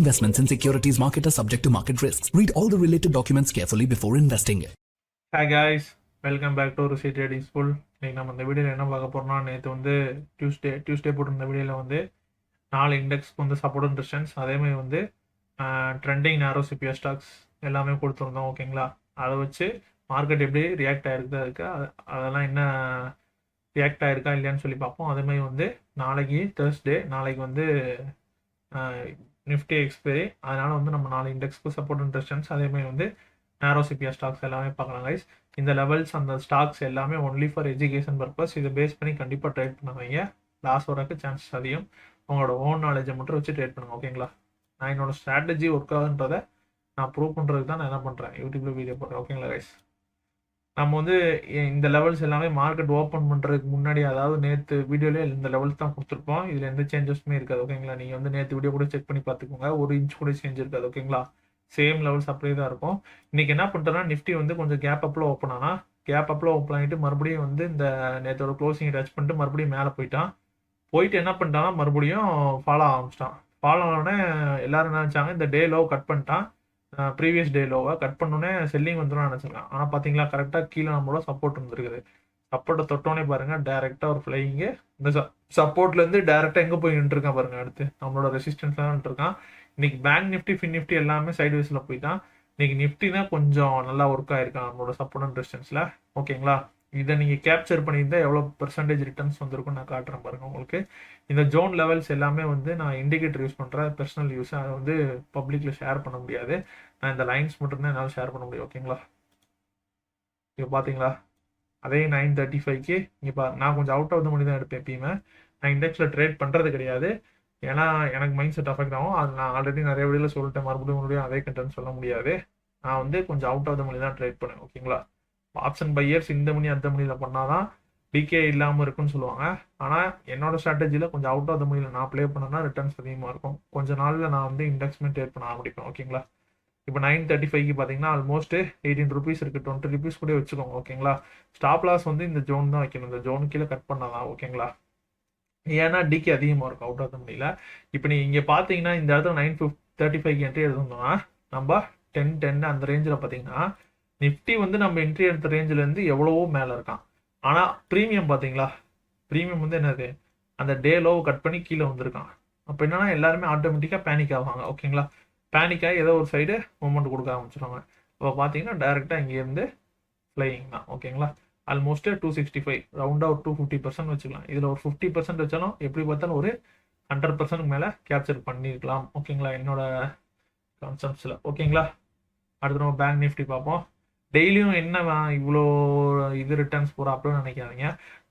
Investments in securities market are subject to market risks. Read all the related documents carefully before investing. Hi guys, welcome back to Rusi Trading School. இன்னைக்கு நம்ம இந்த வீடியோவில் என்ன பார்க்க போறோம்னா, நேற்று வந்து டியூஸ்டே போட்டிருந்த வீடியோவில் வந்து 4 இண்டெக்ஸ்க்கு வந்து சப்போர்ட் அண்ட் ரெசிஸ்டன்ஸ், அதேமாதிரி வந்து ட்ரெண்டிங் நேரோ சிபிஆர் ஸ்டாக்ஸ் எல்லாமே கொடுத்துருந்தோம். ஓகேங்களா, அதை வச்சு மார்க்கெட் எப்படி ரியாக்ட் ஆகிருக்குதா இருக்கா, அதெல்லாம் என்ன ரியாக்ட் ஆகிருக்கா இல்லையான்னு சொல்லி பார்ப்போம். அதேமாதிரி வந்து நாளைக்கு தேர்ஸ்டே, நாளைக்கு வந்து நிஃப்டி எக்ஸ்பைரி, அதனால் வந்து நம்ம 4 இண்டெக்ஸ்க்கு சப்போர்ட் அண்ட் ரெசிஸ்டன்ஸ், அதேமாதிரி வந்து நேரோ சிபிஆர் ஸ்டாக்ஸ் எல்லாமே பார்க்கலாம் கைஸ். இந்த லெவல்ஸ் அந்த ஸ்டாக்ஸ் எல்லாமே ஒன்லி ஃபார் எஜுகேஷன் பர்பஸ். இதை பேஸ் பண்ணி கண்டிப்பாக ட்ரேட் பண்ணுவீங்க. லாஸ் வரக்கு சான்சஸ் அதிகம். உங்களோட ஓன் நாலேஜை மட்டும் வச்சு ட்ரேட் பண்ணுங்க. ஓகேங்களா, நான் என்னோட ஸ்ட்ராட்டஜி ஒர்க் ஆகுன்றதை நான் ப்ரூவ் பண்ணுறதுக்கு தான் நான் என்ன பண்ணுறேன், யூடியூப்ல வீடியோ போடுறேன். ஓகேங்களா கைஸ், நம்ம வந்து இந்த லெவல்ஸ் எல்லாமே மார்க்கெட் ஓப்பன் பண்ணுறதுக்கு முன்னாடி, அதாவது நேற்று வீடியோலேயே இந்த லெவல்ஸ் தான் கொடுத்துருப்போம். இதில் எந்த சேஞ்சஸுமே இருக்காது. ஓகேங்களா, நீங்கள் வந்து நேற்று வீடியோ கூட செக் பண்ணி பார்த்துக்கோங்க, 1 இன்ச் கூட சேஞ்ச் இருக்காது. ஓகேங்களா, சேம் லெவல்ஸ் அப்படியே தான் இருக்கும். இன்னைக்கு என்ன பண்ணுறேன்னா, நிஃப்டி வந்து கொஞ்சம் கேப் அப்பில் ஓப்பன் ஆனால், கேப் அப்பில் ஓப்பன் ஆகிட்டு மறுபடியும் வந்து இந்த நேற்றோட க்ளோசிங் டச் பண்ணிட்டு மறுபடியும் மேலே போயிட்டு என்ன பண்ணிட்டான்னா மறுபடியும் ஃபாலோ ஆரம்பிச்சிட்டான். ஃபாலோ ஆனோடனே எல்லாரும் என்ன நினச்சாங்க, இந்த டே லோ கட் பண்ணிட்டான், ப்ரீவியஸ் டே லோவை கட் பண்ணோடனே செல்லிங் வந்துடும் நினச்சிருக்கான். ஆனால் பார்த்தீங்களா, கரெக்டாக கீழே நம்மளோட சப்போர்ட் இருந்திருக்குது. சப்போர்ட்டை தொட்டோன்னே பாருங்கள், டேரெக்டாக ஒரு ஃப்ளையிங்கு இந்த சப்போர்ட்லேருந்து டேரெக்டாக எங்கே போய் நின்றுருக்கான் பாருங்கள், அடுத்து நம்மளோட ரெசிஸ்டன்ஸ்லாம் நின்றுருக்கான். இன்னைக்கு பேங்க் நிஃப்டி, ஃபின் நிஃப்டி எல்லாமே சைடு வைஸில் போயிட்டான். இன்னைக்கு நிஃப்டி தான் கொஞ்சம் நல்லா ஒர்க் ஆயிருக்கான் நம்மளோட சப்போர்ட் அண்ட் ரெசிஸ்டன்ஸில். ஓகேங்களா, இதை நீங்கள் கேப்சர் பண்ணியிருந்தால் எவ்வளோ பெர்சன்டேஜ் ரிட்டர்ன்ஸ் வந்திருக்கும் நான் காட்டுறேன் பாருங்கள் உங்களுக்கு. இந்த ஜோன் லெவல்ஸ் எல்லாமே வந்து நான் இண்டிகேட்டர் யூஸ் பண்ணுறேன், பர்சனல் யூஸ். அதை வந்து பப்ளிக்கில் ஷேர் பண்ண முடியாது. நான் இந்த லைன்ஸ் மட்டும்தான் என்னால் ஷேர் பண்ண முடியும். ஓகேங்களா, இப்போ பார்த்தீங்களா, அதே 935க்கு இங்கே நான் கொஞ்சம் அவுட் ஆஃப் த மணி தான் எடுப்பேன் எப்பயுமே. நான் இண்டெக்ஸில் ட்ரேட் பண்ணுறது கிடையாது, ஏன்னா எனக்கு மைண்ட் செட் அஃபெக்ட் ஆகும். அது நான் ஆல்ரெடி நிறைய வீடியோவில் சொல்லிட்டேன், மறுபடியும் அதே கண்டென்ட் சொல்ல முடியாது. நான் வந்து கொஞ்சம் அவுட் ஆஃப் த மணி தான் ட்ரேட் பண்ணேன். ஓகேங்களா, ஆப்ஷன் பையர்ஸ் இந்த மணி அந்த மணியில் பண்ணாதான் டிகே இல்லாமல் இருக்குன்னு சொல்லுவாங்க. ஆனால் என்னோட ஸ்ட்ராட்டஜியில் கொஞ்சம் அவுட் ஆஃப் த மணியில் நான் ப்ளே பண்ணேன்னா ரிட்டர்ன்ஸ் அதிகமாக இருக்கும். கொஞ்ச நாளில் நான் வந்து இண்டெக்ஸ்மே ட்ரேட் பண்ண ஆரம்பிப்பேன். ஓகேங்களா, இப்போ 935க்கு பார்த்தீங்கன்னா ஆல்மோஸ்ட் 18 ருபீஸ் இருக்குது, 20 ருபீஸ் கூட வச்சுக்கோங்க. ஓகேங்களா, ஸ்டாப் லாஸ் வந்து இந்த ஜோன் தான் வைக்கணும், இந்த ஜோன் கீழே கட் பண்ணாதான். ஓகேங்களா, ஏன்னா டிகே அதிகமாக இருக்கும் அவுட் ஆஃப் த மணியில். இப்போ நீங்கள் இங்கே பார்த்தீங்கன்னா இந்த இடத்துல 935 என்ட்ரி எடுத்தோம்னா நம்ம 10 அந்த ரேஞ்சில் பார்த்தீங்கன்னா நிஃப்டி வந்து நம்ம என்ட்ரி எடுத்த ரேஞ்சிலேருந்து எவ்வளவோ மேலே இருக்கான். ஆனால் ப்ரீமியம் பார்த்தீங்களா, ப்ரீமியம் வந்து என்னது, அந்த டே லோவை கட் பண்ணி கீழே வந்திருக்கான். அப்போ என்னன்னா எல்லாருமே ஆட்டோமேட்டிக்காக பேனிக் ஆவாங்க. ஓகேங்களா, பேனிக்காக ஏதோ ஒரு சைடு மூமெண்ட் கொடுக்க ஆரம்பிச்சிடுவாங்க. இப்போ பார்த்தீங்கன்னா டைரெக்டாக இங்கேருந்து ஃப்ளையிங் தான். ஓகேங்களா, ஆல்மோஸ்ட் 265, ரவுண்டாக ஒரு 250% வச்சுக்கலாம். இதில் ஒரு 50% வச்சாலும் எப்படி பார்த்தாலும் ஒரு 100% மேலே கேப்சர் பண்ணியிருக்கலாம். ஓகேங்களா, என்னோட கான்செப்ட்ஸில். ஓகேங்களா, அடுத்து நம்ம பேங்க் நிஃப்டி பார்ப்போம். டெய்லியும் என்ன இவ்வளோ இது ரிட்டர்ன்ஸ் போகிற அப்படின்னு நினைக்காதீங்க.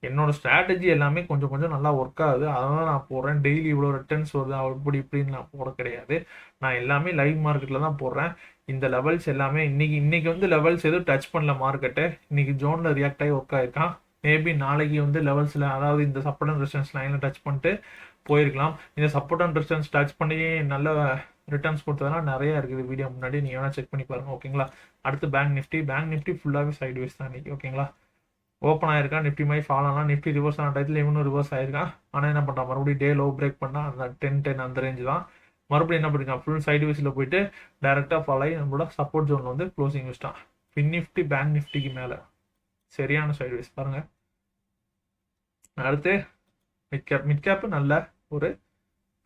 என்னோட ஸ்ட்ராட்டஜி எல்லாமே கொஞ்சம் கொஞ்சம் நல்லா ஒர்க் ஆகுது, அதனால நான் போடுறேன். டெய்லி இவ்வளோ ரிட்டர்ன்ஸ் வருது அப்படி இப்படின்னு நான் போட கிடையாது. நான் எல்லாமே லைவ் மார்க்கெட்டில் தான் போடுறேன். இந்த லெவல்ஸ் எல்லாமே இன்னைக்கு வந்து லெவல்ஸ் எதுவும் டச் பண்ணல மார்க்கெட்டு. இன்னைக்கு ஜோனில் ரியாக்ட் ஆகி ஒர்க் ஆகிருக்கான். மேபி நாளைக்கு வந்து லெவல்ஸில், அதாவது இந்த சப்போர்ட் அண்ட் ரெசிஸ்டன்ஸ் லைனில் டச் பண்ணிட்டு போயிருக்கலாம். இந்த சப்போர்ட் அண்ட் ரெசிஸ்டன்ஸ் டச் பண்ணி நல்ல ரிட்டர்ன்ஸ் கொடுத்ததெல்லாம் நிறைய இருக்குது, வீடியோ முன்னாடி நீங்கள் வேணால் செக் பண்ணி பாருங்கள். ஓகேங்களா, அடுத்து பேங்க் நிஃப்டி ஃபுல்லாகவே சைடு வேஸ் தான் இன்னைக்கு. ஓகேங்களா, ஓப்பன் ஆயிருக்கா, நிஃப்டி மாதிரி ஃபால் ஆனால் நிஃப்டி ரிவர்ஸ் ஆன டயத்தில் இவனும் ரிவர்ஸ் ஆயிருக்கான். ஆனால் என்ன பண்ணுறான், மறுபடியும் டே லோ பிரேக் பண்ணால் அந்த 10 அந்த ரேஞ்சு தான். மறுபடியும் என்ன பண்ணிருக்கான், ஃபுல் சைடு வேஸில் போயிட்டு டேரெக்டாக ஃபாலோ ஆகி நம்மளோட சப்போர்ட் ஜோனில் வந்து க்ளோசிங் வச்சிட்டான். ஃபின் நிஃப்டி பேங்க் நிஃப்டிக்கு மேலே சரியான சைடு வேஸ் பாருங்கள். அடுத்து மிட் கேப் நல்ல ஒரு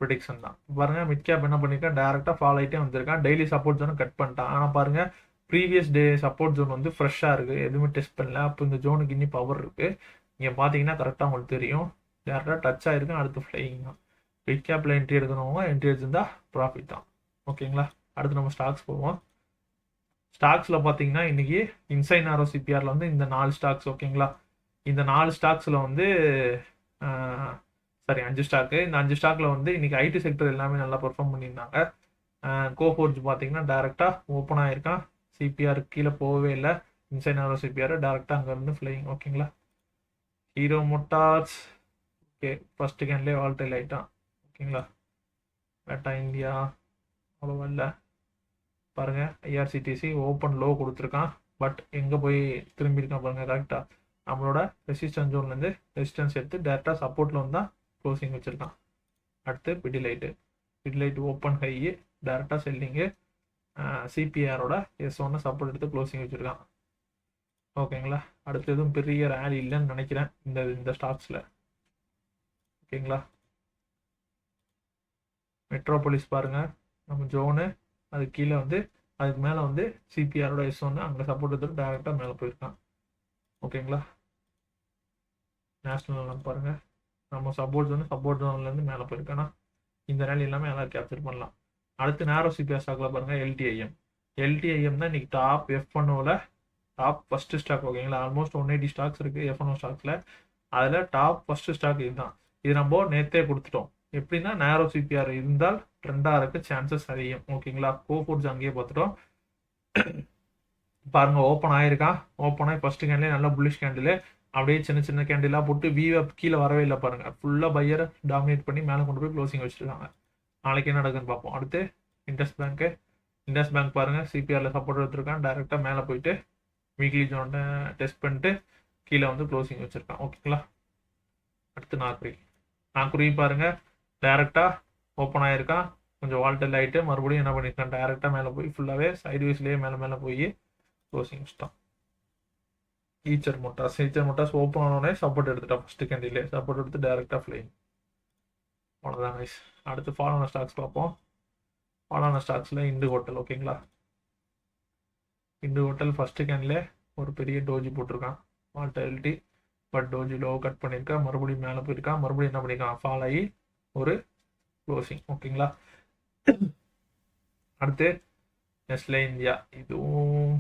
ப்ரிடிக்ஷன் தான் பாருங்க. மிட் கேப் என்ன பண்ணிருக்கான், டேரெக்டாக ஃபாலோ ஆகிட்டே வந்திருக்கான். டெய்லி சப்போர்ட் ஜோனை கட் பண்ணிட்டான். ஆனால் பாருங்க, ப்ரீவியஸ் டே சப்போர்ட் ஜோன் வந்து ஃப்ரெஷ்ஷாக இருக்குது, எதுவுமே டெஸ்ட் பண்ணல. அப்போ இந்த ஜோனுக்கு இன்னும் பவர் இருக்குது. நீங்கள் பார்த்தீங்கன்னா கரெக்டாக உங்களுக்கு தெரியும், டேரெக்டாக டச் ஆகிருக்கும். அடுத்து ஃப்ளையிங் தான். மிட் கேப்பில் என்ட்ரி எடுக்கிறவங்க என்ட்ரி எடுத்திருந்தா ப்ராஃபிட் தான். ஓகேங்களா, அடுத்து நம்ம ஸ்டாக்ஸ் போவோம். ஸ்டாக்ஸில் பார்த்தீங்கன்னா இன்றைக்கி இன்சைட் நேரோ சிபிஆரில் வந்து இந்த 4 ஸ்டாக்ஸ். ஓகேங்களா, இந்த 4 ஸ்டாக்ஸில் வந்து 5 ஸ்டாக்கு. இந்த 5 ஸ்டாக்கில் வந்து இன்றைக்கி ஐடி செக்டர் எல்லாமே நல்லா பெர்ஃபார்ம் பண்ணியிருந்தாங்க. கோஃபோர்ஜ் பார்த்தீங்கன்னா டேரெக்டாக ஓப்பன் ஆகிருக்கான், சிபிஆர் கீழே போகவே இல்லை. இன்சைட் நேரோ சிபிஆர் டேரெக்டாக அங்கேருந்து ஃப்ளையிங். ஓகேங்களா, ஹீரோ மோட்டார்ஸ் ஓகே ஃபர்ஸ்ட் கேன்லேயே வால்டைல் ஆகிட்டான். ஓகேங்களா, பேட்டா இந்தியா அவ்வளோவா இல்லை பாருங்கள். ஐஆர்சிடிசி ஓப்பன் லோ கொடுத்துருக்கான், பட் எங்கே போய் திரும்பியிருக்கான் பாருங்கள். கரெக்டாக நம்மளோட ரெசிஸ்டன்ஸ் ஜோன்லேருந்து ரெசிஸ்டன்ஸ் எடுத்து டேரெக்டாக சப்போர்ட்டில் வந்தால் க்ளோசிங் வச்சுருக்கான். அடுத்து பிடிலைட்டு ஓப்பன் ஹை, டேரெக்டாக செல்லிங்கு. சிபிஆரோட S1 சப்போர்ட் எடுத்து க்ளோசிங் வச்சுருக்கான். ஓகேங்களா. அடுத்து எதுவும் பெரிய ரேலி இல்லைன்னு நினைக்கிறேன் இந்த ஸ்டாக்ஸில். ஓகேங்களா. மெட்ரோபோலிஸ் பாருங்கள், நம்ம ஜோனு அது கீழே வந்து அதுக்கு மேலே வந்து சிபிஆரோட S1 அங்கே சப்போர்ட் எடுத்துட்டு டேரெக்டாக மேலே போயிருக்கான். ஓகேங்களா. நேஷ்னல் பாருங்கள், நம்ம சப்போர்ட் ஜோன்லேருந்து மேலே போயிருக்கானா. இந்த ரேலி எல்லாமே எல்லாம் கேப்சர் பண்ணலாம். அடுத்து நேரோ சிபிஆர் ஸ்டாக்ல பாருங்கள், எல்டிஐஎம் தான் இன்னைக்கு top F1 top first stock. ஓகேங்களா. ஆல்மோஸ்ட் 180 ஸ்டாக்ஸ் இருக்குது F1 ஸ்டாக்ஸில். அதில் டாப் ஃபஸ்ட்டு ஸ்டாக் இதுதான். இது நம்ம நேற்றே கொடுத்துட்டோம். எப்படின்னா நேரோ சிபிஆர் இருந்தால் ட்ரெண்டாக இருக்க சான்சஸ் அதிகம். ஓகேங்களா. கோஃபுட்ஸ் அங்கேயே பார்த்துட்டோம். பாருங்கள், ஓப்பன் ஆகிருக்கா. ஓப்பன் ஆகி ஃபஸ்ட்டு கேண்டிலே நல்லா புல்லிஷ் கேண்டில், அப்படியே சின்ன சின்ன கேண்டிலாக போட்டு விவப் கீழே வரவே இல்லை பாருங்கள். ஃபுல்லாக பையரை டாமினேட் பண்ணி மேலே கொண்டு போய் க்ளோசிங் வச்சுருக்காங்க. நாளைக்கு என்ன நடக்குதுன்னு பார்ப்போம். அடுத்து இண்டஸ் பேங்க் பாருங்கள், சிபிஆரில் சப்போர்ட் எடுத்துருக்கான். டேரெக்டாக மேலே போயிட்டு வீக்லி ஜோனை டெஸ்ட் பண்ணிட்டு கீழே வந்து க்ளோசிங் வச்சுருக்கான். ஓகேங்களா. அடுத்து நாக்குரி பாருங்கள், டேரெக்டாக ஓப்பன் ஆகிருக்கான். கொஞ்சம் வால்டல் ஆகிட்டு மறுபடியும் என்ன பண்ணியிருக்கான், டேரெக்டாக மேலே போய் ஃபுல்லாகவே சைட்வேஸ்லேயே மேலே போய் க்ளோசிங் வச்சுட்டான். ஈச்சர் மோட்டார்ஸ் ஓப்பன் ஆனோடனே சப்போர்ட் எடுத்துட்டான். ஃபஸ்ட்டு கேண்டிலே சப்போர்ட் எடுத்து டேரெக்டாக ஃப்ளைங். அவ்வளோதான் கைஸ். அடுத்து ஃபாலோன ஸ்டாக்ஸ் பார்ப்போம். ஃபாலோன ஸ்டாக்ஸில் இண்டு ஹோட்டல். ஓகேங்களா. இண்டு ஹோட்டல் ஃபஸ்ட்டு கேண்டில் ஒரு பெரிய டோஜி போட்டிருக்கான், volatility. But doji low cut பண்ணியிருக்கா, மறுபடியும் மேலே போயிருக்கான். மறுபடியும் என்ன பண்ணியிருக்கான், ஃபால் ஆகி ஒரு க்ளோசிங். ஓகேங்களா. அடுத்து நெஸ்லே இந்தியா, இதுவும்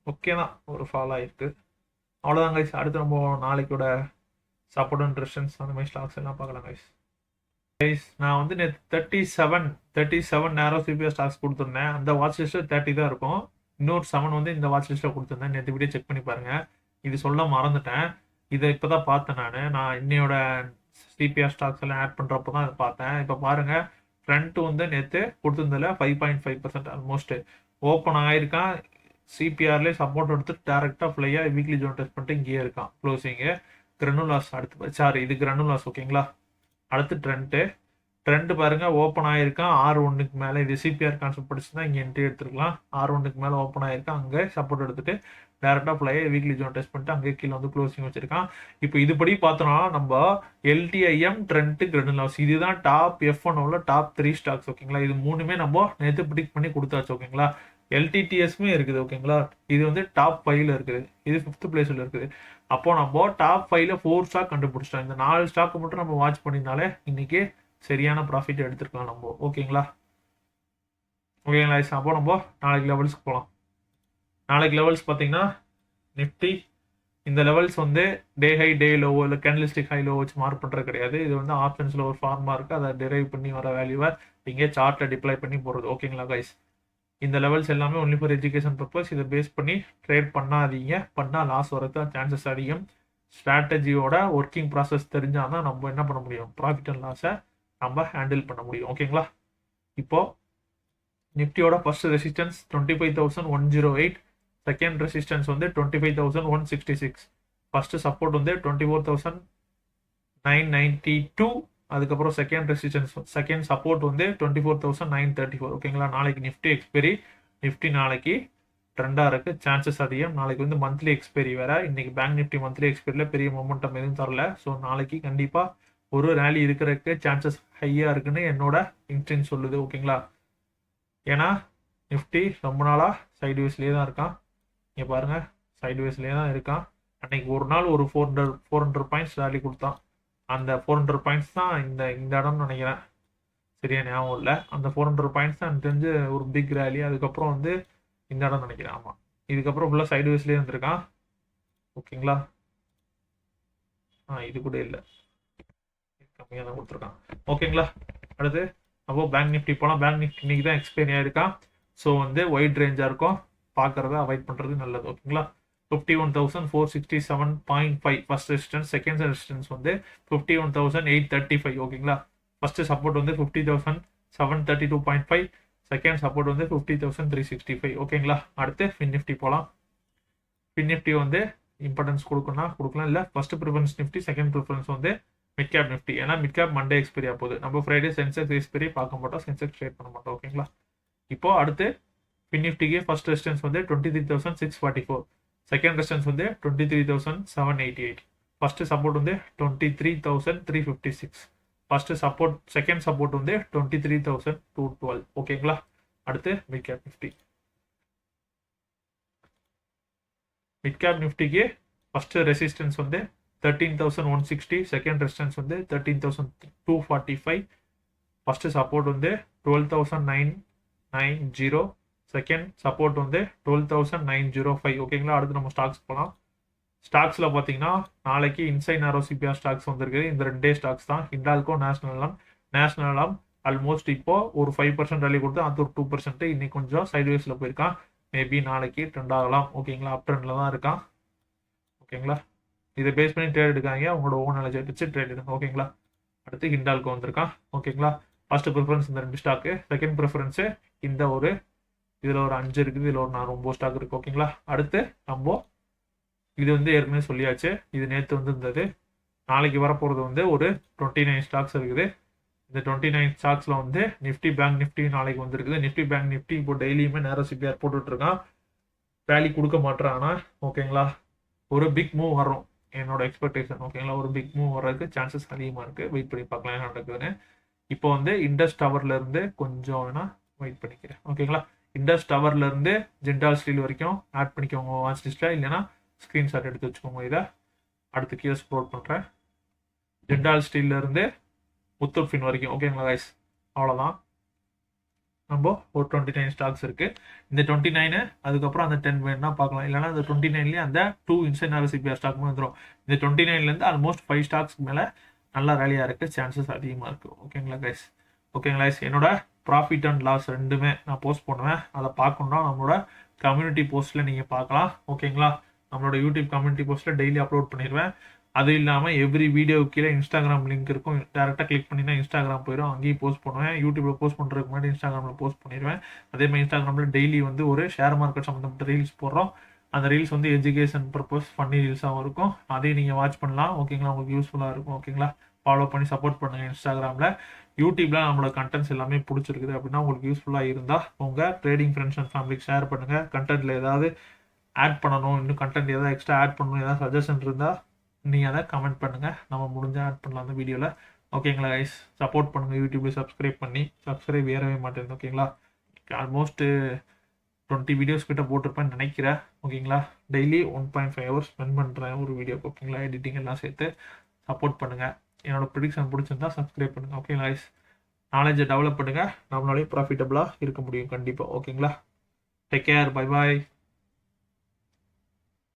ஓகே தான், ஒரு ஃபால் ஆகிருக்கு. அவ்வளோதான் கைஸ். அடுத்து நம்ம நாளைக்கோட சப்போர்ட் அண்ட் ரெசிஸ்டன்ஸ் அந்த மாதிரி ஸ்டாக்ஸ் எல்லாம் பார்க்கலாம் கைஸ். நான் வந்து நேற்று 37 நேரோ சிபிஆர் ஸ்டாக்ஸ் கொடுத்துருந்தேன். அந்த வாட்ச் லிஸ்ட்டில் 30 தான் இருக்கும். இன்னொரு 7 வந்து இந்த வாட்ச் லிஸ்ட்டில் கொடுத்துருந்தேன். நேற்று வீடியோ செக் பண்ணி பாருங்கள். இது சொல்ல மறந்துட்டேன். இதை இப்போ தான் பார்த்தேன். நான் இன்னையோட சிபிஆர் ஸ்டாக்ஸ் எல்லாம் ஆட் பண்ணுறப்போ தான் அதை பார்த்தேன். இப்போ பாருங்கள், ஃப்ரண்ட் வந்து நேற்று கொடுத்துருந்ததில் 5.5% ஆல்மோஸ்ட் ஓப்பன் ஆகிருக்கான். சிபிஆர்லேயே சப்போர்ட் எடுத்துட்டு டேரெக்டாக ஃப்ளையாக வீக்லி ஜோன் டெஸ்ட் பண்ணிட்டு இங்கேயே இருக்கான் க்ளோசிங்கு. கிரனுலாஸ் அடுத்து இது கிரனுலாஸ். ஓகேங்களா. அடுத்து ட்ரெண்ட் பாருங்கள், ஓப்பன் ஆகிருக்கான் 6.1க்கு மேலே. இது சிபிஆர் கான்செப்ட் படிச்சுன்னா இங்கே என்ட்ரி எடுத்துருக்கலாம். 6.1க்கு மேலே ஓப்பன் ஆகிருக்கான். அங்கே சப்போர்ட் எடுத்துட்டு டேரெக்டாக ஃப்ளையை வீக்லி ஜோன் டெஸ்ட் பண்ணிட்டு அங்கே கீழே வந்து க்ளோசிங் வச்சிருக்கான். இப்போ இதுபடி பார்த்தோம்னா நம்ம எல்டிஐஎம், ட்ரெண்ட், கிரனுலாஸ் இதுதான் டாப் F1 டாப் 3 ஸ்டாக்ஸ். ஓகேங்களா. இது மூணுமே நம்ம நேற்று ப்ரிடிக்ட் பண்ணி கொடுத்தாச்சு. ஓகேங்களா. எல்டிடிஎஸ்மே இருக்குது. ஓகேங்களா. இது வந்து டாப் 5ல் இருக்குது, இது 5th பிளேஸில் இருக்குது. அப்போ நம்ம டாப் 5ல் 4 ஸ்டாக் கண்டுபிடிச்சிட்டோம். இந்த 4 ஸ்டாக்கு மட்டும் நம்ம வாட்ச் பண்ணினாலே இன்னைக்கு சரியான ப்ராஃபிட் எடுத்துருக்கலாம் நம்ம. ஓகேங்களா. அப்போ நம்ம நாளைக்கு லெவல்ஸ்க்கு போகலாம். நாளைக்கு லெவல்ஸ் பார்த்தீங்கன்னா நிஃப்டி இந்த லெவல்ஸ் வந்து டே ஹை டே லோ இல்லை கேண்டலிஸ்டிக் ஹை லோ வச்சு மார்க் பண்ணுறது கிடையாது. இது வந்து ஆப்ஷன்ஸில் ஒரு ஃபார்மாக இருக்குது. அதை டிரைவ் பண்ணி வர வேல்யூவை இங்கே சார்ட்டில் டிப்ளை பண்ணி போடுறது. ஓகேங்களா கைஸ். இந்த லெவல்ஸ் எல்லாமே ஒன்லி ஃபார் எஜுகேஷன் பர்பஸ். இதை பேஸ் பண்ணி ட்ரேட் பண்ணாதீங்க. பண்ணால் லாஸ் வரது சான்சஸ் அதிகம். ஸ்ட்ராட்டஜியோட ஒர்க்கிங் ப்ராசஸ் தெரிஞ்சால் தான் நம்ம என்ன பண்ண முடியும், ப்ராஃபிட் அண்ட் லாஸை நம்ம ஹேண்டில் பண்ண முடியும். ஓகேங்களா. இப்போது நிஃப்டியோட ஃபர்ஸ்ட் ரெசிஸ்டன்ஸ் 25,108, செகண்ட் ரெசிஸ்டன்ஸ் வந்து 25,166, ஃபர்ஸ்ட் சப்போர்ட் வந்து 24,992, அதுக்கப்புறம் செகண்ட் சப்போர்ட் வந்து 24,934. ஓகேங்களா. நாளைக்கு நிஃப்டி எக்ஸ்பெரி. நிஃப்டி நாளைக்கு ட்ரெண்டாக இருக்குது, சான்சஸ் அதிகம். நாளைக்கு வந்து மந்த்லி எக்ஸ்பெரி வேறு. இன்றைக்கி பேங்க் நிஃப்டி மந்த்லி எக்ஸ்பெரியில் பெரிய மொமெண்டம் எதுவும் தரல. ஸோ நாளைக்கு கண்டிப்பாக ஒரு ரேலி இருக்கிறதுக்கு சான்சஸ் ஹையாக இருக்குன்னு என்னோட இன்ஸ்டிங் சொல்லுது. ஓகேங்களா. ஏன்னா நிஃப்டி ரொம்ப நாளாக சைட்வேஸ்லேயே தான் இருக்கான். இங்கே பாருங்கள், சைட்வேஸ்லேயே தான் இருக்கான். அன்னைக்கு ஒரு நாள் ஒரு 400 பாயிண்ட்ஸ் ரேலி கொடுத்தான். அந்த 400 பாயிண்ட்ஸ் தான் இந்த இடம்னு நினைக்கிறேன், சரியா ஞாபகம் இல்லை. அந்த 400 பாயிண்ட்ஸ் தான் எனக்கு தெரிஞ்சு ஒரு பிக் ரேலி. அதுக்கப்புறம் வந்து இந்த இடம் நினைக்கிறேன். ஆமாம், இதுக்கப்புறம் ஃபுல்லாக சைட்வேஸ்லேயே இருந்திருக்கான். ஓகேங்களா. இது கூட இல்லை, கம்மியாக தான் கொடுத்துருக்கான். ஓகேங்களா. அடுத்து அப்போ பேங்க் நிஃப்டி போகலாம். பேங்க் நிஃப்டி இன்னைக்கு தான் எக்ஸ்பைரி ஆயிருக்கான். ஸோ வந்து ஒயிட் ரேஞ்சாக இருக்கும், பார்க்குறத அவாய்ட் பண்ணுறது நல்லது. ஓகேங்களா. 51,467.5 ஃபர்ஸ்ட் ரெசிஸ்டன்ஸ். செகண்ட் ரெசிஸ்டன்ஸ் வந்து 51,835. ஓகேங்களா. ஃபர்ஸ்ட் சப்போர்ட் வந்து 50,732.5, செகண்ட் சப்போர்ட் வந்து 50,365. ஓகேங்களா. அடுத்து ஃபின் நிஃப்டி போகலாம். ஃபின் நிஃப்டி வந்து இம்பார்ட்டன்ஸ் கொடுக்கலாம், இல்லை first preference Nifty, second preference வந்து மிட் கேப் நிஃப்டி. ஏன்னா மிட் கேப் மண்டே எக்ஸ்பெரி ஆகுது. நம்ம ஃப்ரைடே சென்செக்ஸ் எக்ஸ்பெரி பார்க்க மாட்டோம், சென்செக்ஸ் ட்ரேட் பண்ண மாட்டோம். ஓகேங்களா. இப்போ அடுத்து ஃபின் நிஃப்டிக்கு ஃபர்ஸ்ட் ரெசிஸ்டன்ஸ் வந்து 23,644, செகண்ட் ரெசிஸ்டன்ஸ் வந்து 23,788, ஃபர்ஸ்ட் சப்போர்ட் வந்து 23,356, ஃபர்ஸ்ட் சப்போர்ட் செகண்ட் சப்போர்ட் வந்து 23,212. ஓகேங்களா. அடுத்து mid cap Nifty. Mid cap நிஃப்டிக்கு ஃபர்ஸ்ட் ரெசிஸ்டன்ஸ் வந்து 13,160, செகண்ட் ரெசிஸ்டன்ஸ் வந்து 13,245, ஃபர்ஸ்ட் சப்போர்ட் வந்து 12,990, செகண்ட் சப்போர்ட் வந்து 12,905. ஓகேங்களா. அடுத்து நம்ம ஸ்டாக்ஸ் போகலாம். ஸ்டாக்ஸில் பார்த்தீங்கன்னா நாளைக்கு இன்சைட் நேரோ சிபிஆர் ஸ்டாக்ஸ் வந்திருக்கு. இந்த 2 ஸ்டாக்ஸ் தான், ஹிண்டால்கோ, நேஷனல் ஆல்மோஸ்ட் இப்போ ஒரு 5% ரேலி கொடுத்து அது ஒரு 2% இன்னைக்கு கொஞ்சம் சைட்வேஸில் போயிருக்கான். மேபி நாளைக்கு ட்ரெண்ட் ஆகலாம். ஓகேங்களா. அப் ட்ரெண்டில் தான் இருக்கான். ஓகேங்களா. இதை பேஸ் பண்ணி ட்ரேட் எடுக்காங்க, உங்களோட ஓன் நாலேஜ் வச்சு ட்ரேட் எடுங்க. ஓகேங்களா. அடுத்து ஹிண்டால்கோ வந்திருக்கான். ஓகேங்களா. ஃபர்ஸ்ட் ப்ரிஃபரன்ஸ் இந்த 2 ஸ்டாக்கு, செகண்ட் ப்ரிஃபரன்ஸு இந்த ஒரு இதில் ஒரு 5 இருக்குது, இதில் ஒரு 9 ஸ்டாக் இருக்குது. ஓகேங்களா. அடுத்து நம்ம இது வந்து ஏற்கனவே சொல்லியாச்சு, இது நேற்று வந்து இருந்தது. நாளைக்கு வரப்போகிறது வந்து ஒரு 29 ஸ்டாக்ஸ் இருக்குது. இந்த 29 ஸ்டாக்ஸில் வந்து நிஃப்டி பேங்க் நிஃப்டி நாளைக்கு வந்துருக்குது. நிஃப்டி பேங்க் நிஃப்டி இப்போ டெய்லியுமே நேரோ சிபிஆர் போட்டுட்ருக்கான், வேலி கொடுக்க மாட்டுறான்னா. ஓகேங்களா. ஒரு பிக் மூவ் வரும் என்னோட எக்ஸ்பெக்டேஷன். ஓகேங்களா. ஒரு பிக் மூவ் வர்றதுக்கு சான்சஸ் அதிகமாக இருக்குது. வெயிட் பண்ணி பார்க்கலாம் என்ன நடக்குதுன்னு. இப்போ வந்து இண்டஸ் டவர்லேருந்து கொஞ்சம் வேணா வெயிட் பண்ணிக்கிறேன். ஓகேங்களா. இண்டஸ் டவர்லேருந்து ஜிண்டால் ஸ்டீல் வரைக்கும் ஆட் பண்ணிக்கோங்க வாட்ச் லிஸ்ட்டில், இல்லைன்னா ஸ்க்ரீன்ஷாட் எடுத்து வச்சுக்கோங்க. இதை அடுத்து கீழே ஸ்க்ரோல் பண்ணுறேன். ஜிண்டால் ஸ்டீல்லேருந்து முத்தூட் ஃபின் வரைக்கும். ஓகேங்களா கைஸ். அவ்வளோதான். நம்ம ஒரு 29 ஸ்டாக்ஸ் இருக்குது. இந்த 29 அதுக்கப்புறம் அந்த 10 வேணுன்னா பார்க்கலாம், இல்லைனா அந்த 29லேயே அந்த 2 இன்சைட் நேரோ சிபிஆர் ஸ்டாக் வந்துடும். இந்த 29லேருந்து ஆல்மோஸ்ட் 5 ஸ்டாக்ஸ்க்கு மேலே நல்லா ரேலியாக இருக்குது, சான்சஸ் அதிகமாக இருக்குது. ஓகேங்களா கைஸ். ஓகேங்களா கைஸ். என்னோட ப்ராஃபிட் அண்ட் லாஸ் ரெண்டுமே நான் போஸ்ட் பண்ணுவேன். அதை பார்க்கணுன்னா நம்மளோட கம்யூனிட்டி போஸ்ட்டில் நீங்கள் பார்க்கலாம். ஓகேங்களா. நம்மளோட யூடியூப் கம்யூனிட்டி போஸ்ட்டில் டெய்லி அப்லோட் பண்ணிடுவேன். அது இல்லாமல் எவ்ரி வீடியோ கீழே இன்ஸ்டாகிராம் லிங்க் இருக்கும், டேரெக்டாக கிளிக் பண்ணினா இன்ஸ்டாகிராம் போயிடும், அங்கேயும் போஸ்ட் பண்ணுவேன். யூடியூப்பில் போஸ்ட் பண்ணுறதுக்கு முன்னாடி இன்ஸ்டாகிராமில் போஸ்ட் பண்ணிடுவேன். அதேமாதிரி இன்ஸ்டாகிராமில் டெய்லி வந்து ஒரு ஷேர் மார்க்கெட் சம்மந்தப்பட்ட ரீல்ஸ் போடுறோம். அந்த ரீல்ஸ் வந்து எஜுகேஷன் பர்பஸ் ஃபன்னி ரீல்ஸாகவும் இருக்கும், அதையும் நீங்கள் வாட்ச் பண்ணலாம். ஓகேங்களா. உங்களுக்கு யூஸ்ஃபுல்லாக இருக்கும். ஓகேங்களா. ஃபாலோ பண்ணி சப்போர்ட் பண்ணுங்கள் இன்ஸ்டாகிராமில். யூடியூப்பில் நம்மளோட கண்டென்ட்ஸ் எல்லாமே பிடிச்சிருக்குது அப்படின்னா உங்களுக்கு யூஸ்ஃபுல்லாக இருந்தால் உங்கள் ட்ரேடிங் ஃப்ரெண்ட்ஸ் அண்ட் ஃபேமிலிக்கு ஷேர் பண்ணுங்கள். கண்டென்ட்டில் ஏதாவது ஆட் பண்ணணும், இன்னும் கண்டென்ட் ஏதாவது எக்ஸ்ட்ரா ஆட் பண்ணணும், ஏதாவது சஜஷன் இருந்தால் நீங்கள் அதை கமெண்ட் பண்ணுங்கள், நம்ம முடிஞ்சால் ஆட் பண்ணலாம் அந்த வீடியோவில். ஓகேங்களா கைஸ். சப்போர்ட் பண்ணுங்கள். யூடியூப்பில் சப்ஸ்கிரைப் ஏறவே மாட்டேங்குது. ஓகேங்களா. ஆல்மோஸ்ட் 20 வீடியோஸ் கிட்ட போட்டிருப்பேன்னு நினைக்கிறேன். ஓகேங்களா. டெய்லி 1.5 hours ஸ்பெண்ட் பண்ணுறேன் ஒரு வீடியோக்கு. ஓகேங்களா. எடிட்டிங் எல்லாம் சேர்த்து சப்போர்ட் பண்ணுங்கள். என்னோட ப்ரிடிக்ஷன் பிடிச்சிருந்தா சப்ஸ்கிரைப் பண்ணுங்கள். ஓகேங்களா கைஸ். நாலேஜை டெவலப் பண்ணுங்கள், நம்மளாலேயும் ப்ராஃபிட்டபுளாக இருக்க முடியும் கண்டிப்பாக. ஓகேங்களா. Take care. Bye bye.